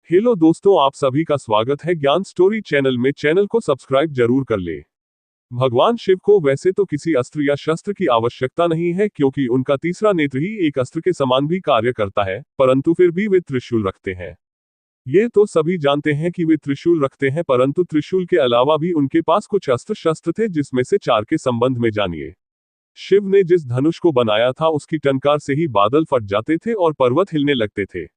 Hello दोस्तों, आप सभी का स्वागत है ज्ञान स्टोरी चैनल में। चैनल को सब्सक्राइब जरूर कर ले। भगवान शिव को वैसे तो किसी अस्त्र या शस्त्र की आवश्यकता नहीं है, क्योंकि उनका तीसरा नेत्र ही एक अस्त्र के समान भी कार्य करता है, परंतु फिर भी वे त्रिशूल रखते हैं। ये तो सभी जानते हैं कि वे त्रिशूल रखते हैं, परंतु त्रिशूल के अलावा भी उनके पास कुछ अस्त्र शस्त्र थे, जिसमें से 4 के संबंध में जानिए। शिव ने जिस धनुष को बनाया था उसकी टंकार से ही बादल फट जाते थे और पर्वत हिलने लगते थे।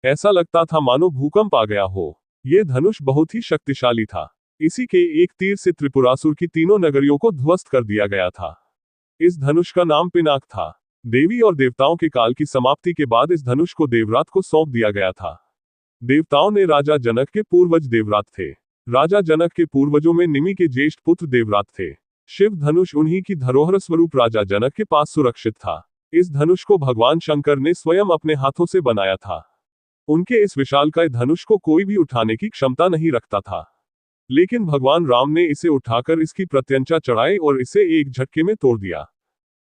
ऐसा लगता था मानो भूकंप आ गया हो। ये धनुष बहुत ही शक्तिशाली था। इसी के एक तीर से त्रिपुरासुर की तीनों नगरियों को ध्वस्त कर दिया गया था। इस धनुष का नाम पिनाक था। देवी और देवताओं के काल की समाप्ति के बाद इस धनुष को देवरात को सौंप दिया गया था। देवताओं ने राजा जनक के पूर्वज देवरात थे। राजा जनक के पूर्वजों में निमि के ज्येष्ठ पुत्र देवरात थे। शिव धनुष उन्हीं की धरोहर स्वरूप राजा जनक के पास सुरक्षित था। इस धनुष को भगवान शंकर ने स्वयं अपने हाथों से बनाया था। उनके इस विशालकाय धनुष को कोई भी उठाने की क्षमता नहीं रखता था, लेकिन भगवान राम ने इसे उठाकर इसकी प्रत्यंचा चढ़ाई और इसे एक झटके में तोड़ दिया।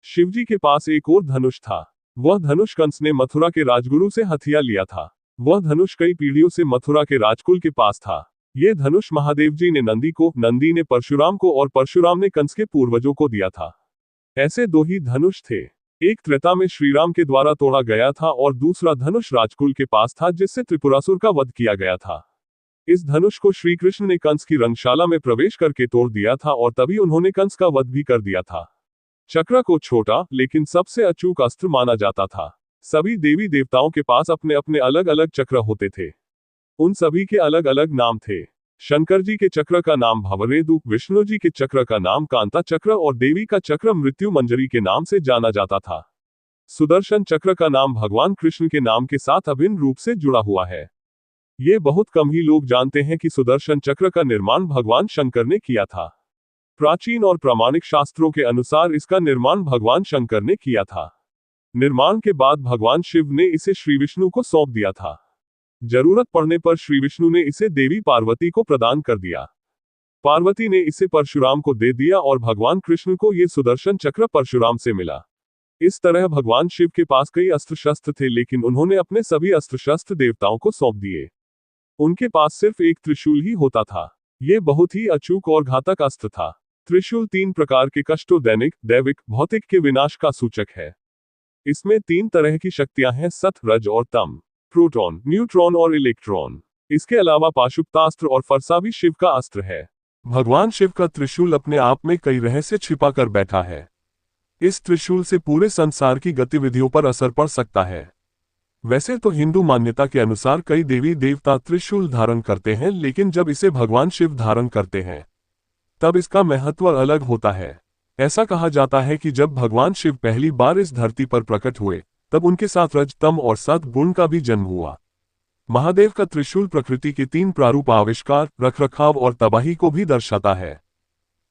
शिवजी के पास एक और धनुष था। वह धनुष कंस ने मथुरा के राजगुरु से हथिया लिया था। वह धनुष कई पीढ़ियों से मथुरा के राजकुल के पास था। ये धनुष महादेव जी ने नंदी को, नंदी ने परशुराम को और परशुराम ने कंस के पूर्वजों को दिया था। ऐसे 2 ही धनुष थे। एक त्रेता में श्रीराम के द्वारा तोड़ा गया था और दूसरा धनुष राजकुल के पास था, जिससे त्रिपुरासुर का वध किया गया था। इस धनुष को श्री कृष्ण ने कंस की रंगशाला में प्रवेश करके तोड़ दिया था और तभी उन्होंने कंस का वध भी कर दिया था। चक्र को छोटा लेकिन सबसे अचूक अस्त्र माना जाता था। सभी देवी देवताओं के पास अपने अपने अलग अलग चक्र होते थे। उन सभी के अलग अलग नाम थे। शंकर जी के चक्र का नाम भवरेदु, विष्णु जी के चक्र का नाम कांता चक्र और देवी का चक्र मृत्यु मंजरी के नाम से जाना जाता था। सुदर्शन चक्र का नाम भगवान कृष्ण के नाम के साथ अभिन्न रूप से जुड़ा हुआ है। ये बहुत कम ही लोग जानते हैं कि सुदर्शन चक्र का निर्माण भगवान शंकर ने किया था। प्राचीन और प्रामाणिक शास्त्रों के अनुसार इसका निर्माण भगवान शंकर ने किया था। निर्माण के बाद भगवान शिव ने इसे श्री विष्णु को सौंप दिया था। जरूरत पड़ने पर श्री विष्णु ने इसे देवी पार्वती को प्रदान कर दिया। पार्वती ने इसे परशुराम को दे दिया और भगवान कृष्ण को ये सुदर्शन चक्र परशुराम से मिला। इस तरह भगवान शिव के पास कई अस्त्र शस्त्र थे, लेकिन उन्होंने अपने सभी अस्त्र शस्त्र देवताओं को सौंप दिए। उनके पास सिर्फ एक त्रिशूल ही होता था। ये बहुत ही अचूक और घातक अस्त्र था। त्रिशूल 3 प्रकार के कष्टों, दैनिक, दैविक, भौतिक के विनाश का सूचक है। इसमें 3 तरह की शक्तियां हैं, सत, रज और तम, प्रोटॉन, न्यूट्रॉन और इलेक्ट्रॉन। इसके अलावा पाशुपतास्त्र और फरसा भी शिव का अस्त्र है। भगवान शिव का त्रिशूल अपने आप में कई रहस्य छिपा कर बैठा है। इस त्रिशूल से पूरे संसार की गतिविधियों पर असर पड़ सकता है। वैसे तो हिंदू मान्यता के अनुसार कई देवी देवता त्रिशूल धारण करते हैं, लेकिन जब इसे भगवान शिव धारण करते हैं तब इसका महत्व अलग होता है। ऐसा कहा जाता है कि जब भगवान शिव पहली बार इस धरती पर प्रकट हुए तब उनके साथ रज, तम और सत गुण का भी जन्म हुआ। महादेव का त्रिशूल प्रकृति के 3 प्रारूप आविष्कार, रखरखाव और तबाही को भी दर्शाता है।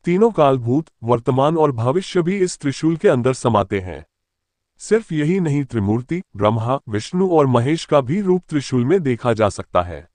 तीनों काल, भूत, वर्तमान और भविष्य भी इस त्रिशूल के अंदर समाते हैं। सिर्फ यही नहीं, त्रिमूर्ति, ब्रह्मा, विष्णु और महेश का भी रूप त्रिशूल में देखा जा सकता है।